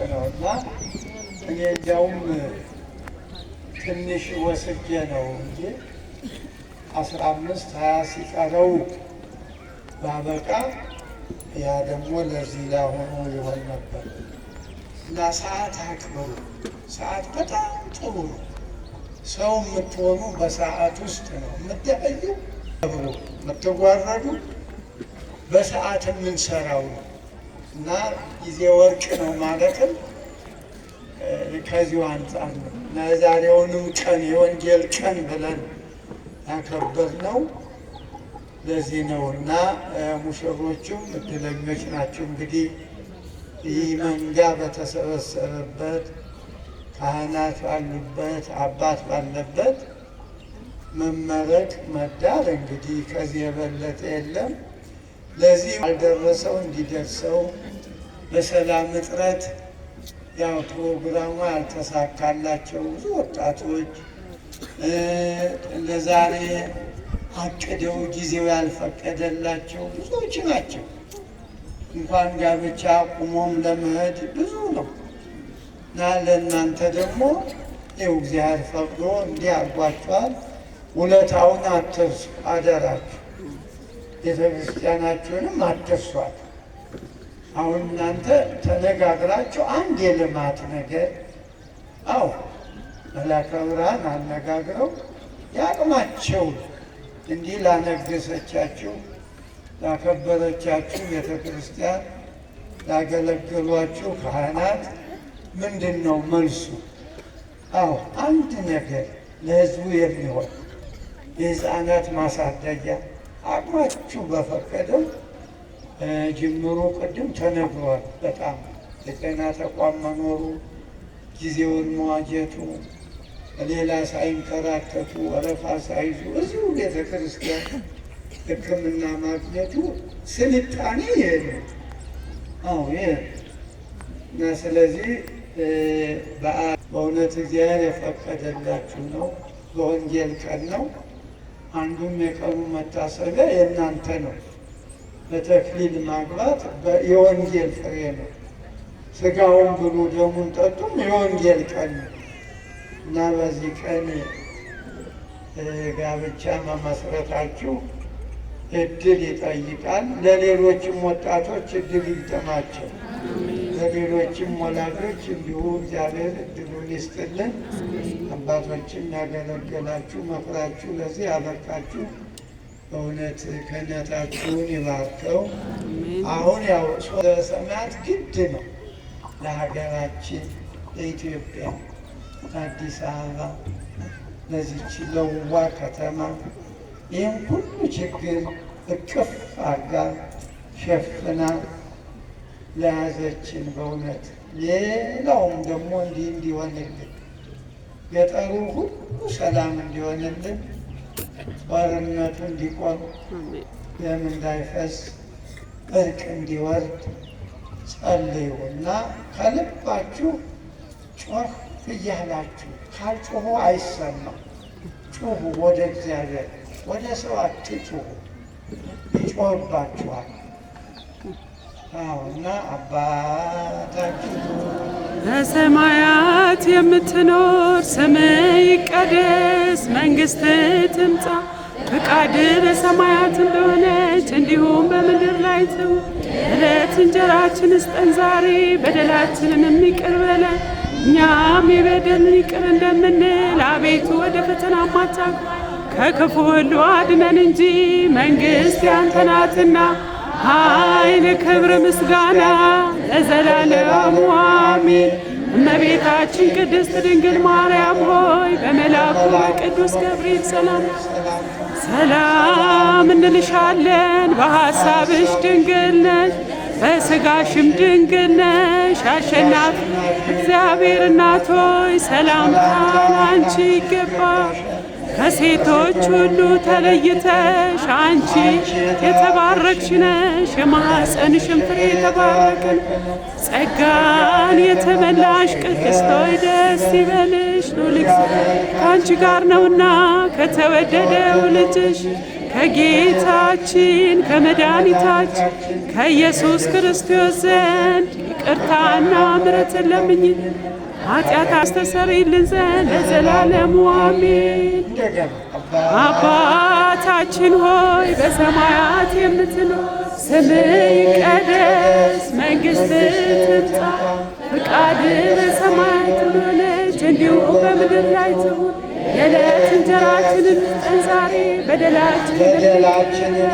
ነውና እኔ እንዲያውም ትንሽ ወስጄ ነው እንጂ 15-20 ሲቀረው ባበቃ ያ ደግሞ ለዚህ ላሆኑ ይሆን ነበር እና ሰዓት አክብሩ። ሰዓት በጣም ጥሩ ነው። ሰው የምትሆኑ በሰዓት ውስጥ ነው የምትለዩ የምትጓረዱ በሰዓት የምንሰራው ነው እና ጊዜ ወርቅ ነው ማለትም ከዚሁ አንጻር ነው እና የዛሬውንም ቀን የወንጌል ቀን ብለን ያከበርነው ለዚህ ነው እና ሙሽሮቹም እድለኞች ናቸው። እንግዲህ ይህ መንጋ በተሰበሰበበት ካህናት ባሉበት አባት ባለበት መመረቅ መዳር እንግዲህ ከዚህ የበለጠ የለም። ለዚህ ያልደረሰው እንዲደርሰው በሰላም እጥረት ያው ፕሮግራሙ ያልተሳካላቸው ብዙ ወጣቶች ለዛሬ አቅደው ጊዜው ያልፈቀደላቸው ብዙዎች ናቸው። እንኳን ጋብቻ ቁሞም ለመሄድ ብዙ ነው እና ለእናንተ ደግሞ ይኸው እግዚአብሔር ፈቅዶ እንዲህ አድርጓችኋል። ውለታውን አትርሱ አደራችሁ። ቤተ ክርስቲያናችሁንም አትርሷት። አሁን እናንተ ተነጋግራችሁ አንድ የልማት ነገር መላከ ብርሃን አነጋግረው ያቅማቸውን እንዲህ ላነገሰቻችሁ ላከበረቻችሁ ቤተ ክርስቲያን ላገለገሏችሁ ካህናት ምንድን ነው መልሱ? አንድ ነገር ለሕዝቡ የሚሆን የሕፃናት ማሳደጊያ አቅማችሁ በፈቀደው ጅምሩ ቅድም ተነግሯል። በጣም የጤና ተቋም መኖሩ ጊዜውን መዋጀቱ ሌላ ሳይንከራተቱ ወረፋ ሳይዙ እዚሁ ቤተ ክርስቲያን ሕክምና ማግኘቱ ስልጣኔ ይሄ ነው። እና ስለዚህ በእውነት እግዚአብሔር የፈቀደላችሁ ነው። በወንጌል ቀን ነው። አንዱም የቀኑ መታሰቢያ የእናንተ ነው። በተክሊል ማግባት የወንጌል ፍሬ ነው። ስጋውን ብሉ ደሙን ጠጡም የወንጌል ቀን ነው እና በዚህ ቀን ጋብቻ መመስረታችሁ እድል ይጠይቃል። ለሌሎችም ወጣቶች እድል ይግጠማቸው። ለሌሎችም ወላጆች እንዲሁ እግዚአብሔር እድሉን ይስጥልን። አባቶችም ያገለገላችሁ መክራችሁ ለዚህ ያበቃችሁ በእውነት ክህነታችሁን ይባርከው። አሁን ያው ሰማያት ግድ ነው ለሀገራችን ለኢትዮጵያ ለአዲስ አበባ ለዚች ለውዋ ከተማ ይህም ሁሉ ችግር እቅፍ አጋ ሸፍና ለያዘችን በእውነት ሌላውም ደግሞ እንዲሆንልን ገጠሩ ሁሉ ሰላም እንዲሆንልን ጦርነቱ እንዲቆም ደም እንዳይፈስ እርቅ እንዲወርድ ጸልዩ እና ከልባችሁ ጮህ እያላችሁ ካልጮሁ አይሰማም። ጩሁ ወደ እግዚአብሔር፣ ወደ ሰው አትጩሁ፣ ይጮህባችኋል። እና አባታችን በሰማያት የምትኖር ስምህ ይቀደስ፣ መንግሥትህ ትምጣ፣ ፈቃድህ በሰማያት እንደሆነች እንዲሁም በምድር ላይ ትሁን። ዕለት እንጀራችንን ስጠን ዛሬ፣ በደላችንን ይቅር በለን እኛም የበደልን ይቅር እንደምንል፣ አቤቱ ወደ ፈተና አታግባን ከክፉ ሁሉ አድነን እንጂ መንግሥት ያንተ ናትና ኃይል፣ ክብር፣ ምስጋና ለዘላለሙ አሜን። እመቤታችን ቅድስት ድንግል ማርያም ሆይ በመልአኩ በቅዱስ ገብርኤል ሰላም እንልሻለን። በሐሳብሽ ድንግል ነሽ፣ በሥጋሽም ድንግል ነሽ። አሸናፊ እግዚአብሔር እናት ሆይ ሰላምታ አንቺ ይገባል። ከሴቶች ሁሉ ተለይተሽ አንቺ የተባረክሽ ነሽ፣ የማኅፀንሽም ፍሬ የተባረከ ነው። ጸጋን የተመላሽ ቅድስት ሆይ ደስ ይበልሽ፣ ልዑል እግዚአብሔር ከአንቺ ጋር ነውና ከተወደደው ልጅሽ ከጌታችን ከመድኃኒታችን ከኢየሱስ ክርስቶስ ዘንድ ይቅርታና ምሕረትን ለምኝ ኃጢአት አስተሰርይልን ዘንድ ለዘላለሙ አሜን። አባታችን ሆይ በሰማያት የምትኖር ስምህ ይቀደስ፣ መንግሥትህ ትምጣ፣ ፈቃድህ በሰማያት እንደሆነች እንዲሁ በምድር ላይ ትሁን። የዕለት እንጀራችንን ስጠን ዛሬ፣ በደላችንን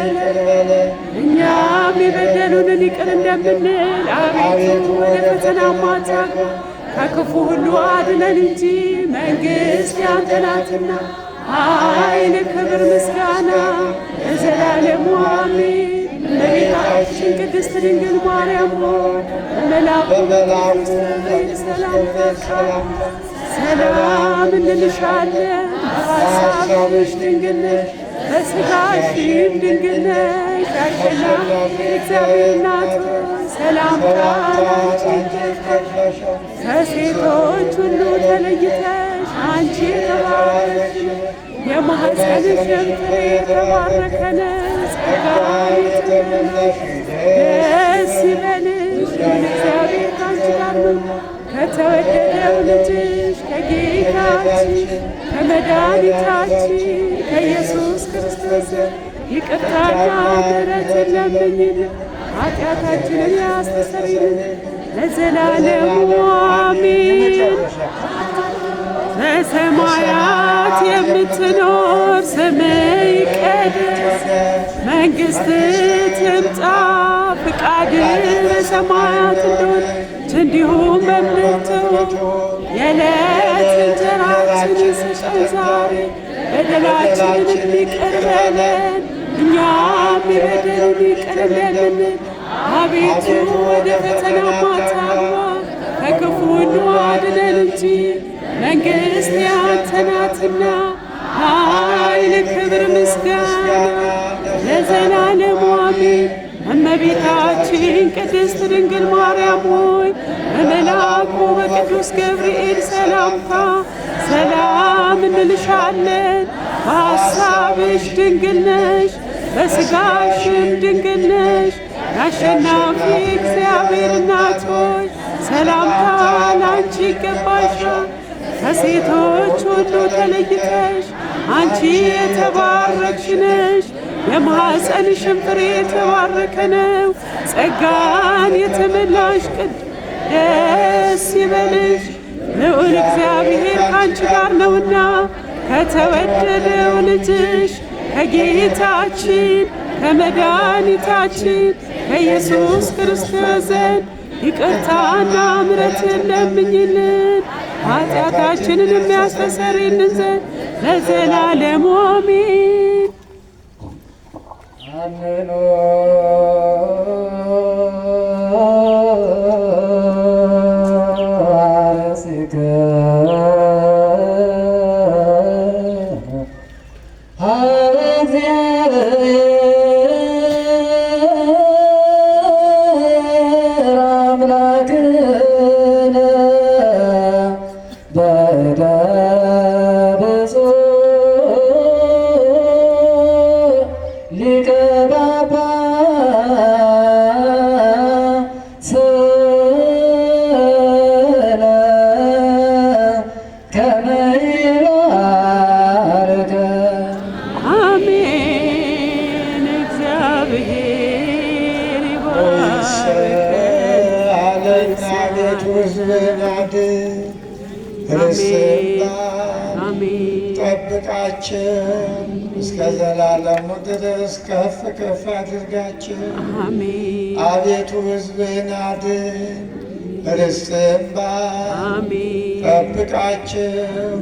ይቅር በለን እኛም የበደሉንን ይቅር እንደምንል፣ አቤቱ ወደ ፈተና አታግባን ከክፉ ሁሉ አድነን እንጂ መንግሥት ያንተ ናትና፣ ኃይል፣ ክብር፣ ምስጋና ለዘላለሙ አሜን። እመቤታችን ቅድስት ድንግል ማርያም ሆይ በመልአኩ ገብርኤል ሰላምታ ሰላም እንልሻለን። በሐሳብሽ ድንግል ነሽ፣ በሥጋሽም ድንግል ነሽ። አሸናፊ እግዚአብሔር እናት ሰላምታ ላንቺ ይገባሻል። ከሴቶች ሁሉ ተለይተሽ አንቺ የተባረክሽ የማኅፀንሽም ፍሬ የተባረከ ነው። ጸጋን የተመላሽ ደስ ይበልሽ፣ እግዚአብሔር ካንቺ ጋር ነውና ከተወደደው ልጅሽ ከጌታችን ከመድኃኒታችን ከኢየሱስ ክርስቶስ ይቅርታና ምሕረትን ለምኝልን ኃጢአታችንን ያስተሰርይልን ለዘላለሙ አሜን። በሰማያት የምትኖር ስምህ ይቀደስ፣ መንግሥትህ ትምጣ፣ ፈቃድህ በሰማያት እንደሆነች እንዲሁም በምድር ትሁን። የዕለት እንጀራችንን ስጠን ዛሬ፣ በደላችንን ይቅር በለን እኛም የበደሉንን ይቅር እንደምንል፣ አቤቱ ወደ ፈተና አታግባን ከክፉ ሁሉ አድነን እንጂ መንግሥት ያንተ ናትና፣ ኃይል፣ ክብር፣ ምስጋና ለዘላለሙ አሜን። እመቤታችን ቅድስት ድንግል ማርያም ሆይ በመልአኩ በቅዱስ ገብርኤል ሰላምታ ሰላም እንልሻለን። በሐሳብሽ ድንግል ነሽ፣ በሥጋሽም ድንግል ነሽ። የአሸናፊ እግዚአብሔር እናት ሆይ ሰላምታ ላንቺ ይገባሻል። ከሴቶች ሁሉ ተለይተሽ አንቺ የተባረክሽ ነሽ፣ የማኅፀንሽም ፍሬ የተባረከ ነው። ጸጋን የተመላሽ ደስ ይበልሽ፣ ልዑል እግዚአብሔር ካንቺ ጋር ነውና ከተወደደው ልጅሽ ከጌታችን ከመድኃኒታችን ከኢየሱስ ክርስቶስ ዘንድ ይቅርታና ምሕረትን ለምኝልን ኃጢአታችንን የሚያስተሰርይልን ዘንድ ለዘላለሙ አሜን። አሜን። ጠብቃችን እስከ ዘላለሙ ድረስ ከፍ ከፍ አድርጋችን። አቤቱ ሕዝብህን አድን፣ ርስትህን ባርክ። ጠብቃቸው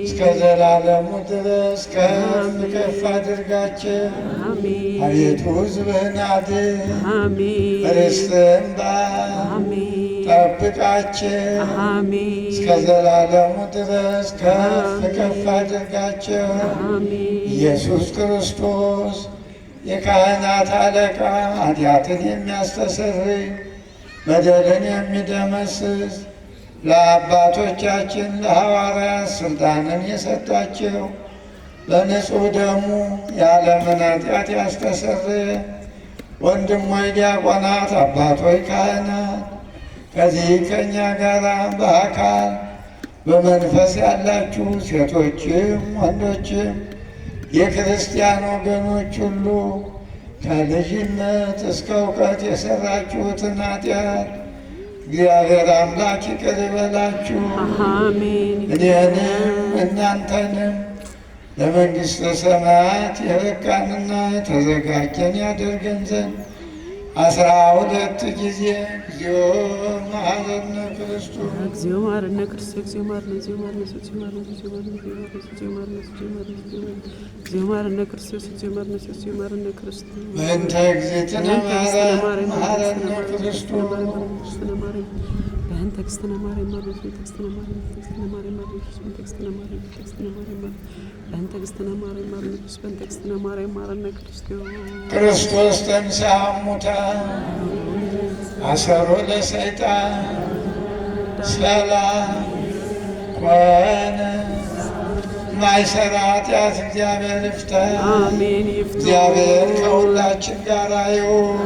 እስከ ዘላለሙ ድረስ ከፍ ከፍ አድርጋቸው። አቤቱ ሕዝብህን አድን፣ ርስትህን ባርክ። ጠብቃቸው እስከ ዘላለሙ ድረስ ከፍ ከፍ አድርጋቸው። ኢየሱስ ክርስቶስ የካህናት አለቃ ኃጢአትን የሚያስተሰርይ በደልን የሚደመስስ ለአባቶቻችን ለሐዋርያት ሥልጣንን የሰጣቸው በንጹሕ ደሙ የዓለምን ኃጢአት ያስተሰርይ ወንድሞች ዲያቆናት፣ አባቶች ካህናት፣ ከዚህ ከእኛ ጋር በአካል በመንፈስ ያላችሁ ሴቶችም ወንዶችም የክርስቲያን ወገኖች ሁሉ ከልጅነት እስከ እውቀት የሰራችሁትን ኃጢአት እግዚአብሔር አምላክ ይቅር ይበላችሁ። እኔንም እናንተንም ለመንግሥተ ሰማያት የበቃንና የተዘጋጀን ያደርገን ዘንድ 12 ጊዜ እግዚኦ መሐረነ ክርስቶስ እግዚኦ መሐረነ ክርስቶስ እግዚኦ መሐረነ እግዚኦ መሐረነ እግዚኦ መሐረነ እግዚኦ መሐረነ ክርስቶስ እግዚኦ መሐረነ እግዚኦ መሐረነ ክርስቶስ በእንተ እግዝእትነ ማርያም መሐረነ ክርስቶስ በእንተ እግዝእትነ ማርያም መሐረነ ክርስቶስ በእንተ እግዝእትነ ማርያም መሐረነ ክርስቶስ በእንተ እግዝእትነ ማርያም በእንተ እግዝእትነ ማርያም መሐረነ ክርስቶስ በእንተ እግዝእትነ ማርያም መሐረነ ክርስቶስ ክርስቶስ ተንሥአ እሙታን አሰሮ ለሰይጣን ሰላም ኮነ። ማይሰራ ኃጢአት እግዚአብሔር ይፍታ። እግዚአብሔር ከሁላችን ጋር ይሁን።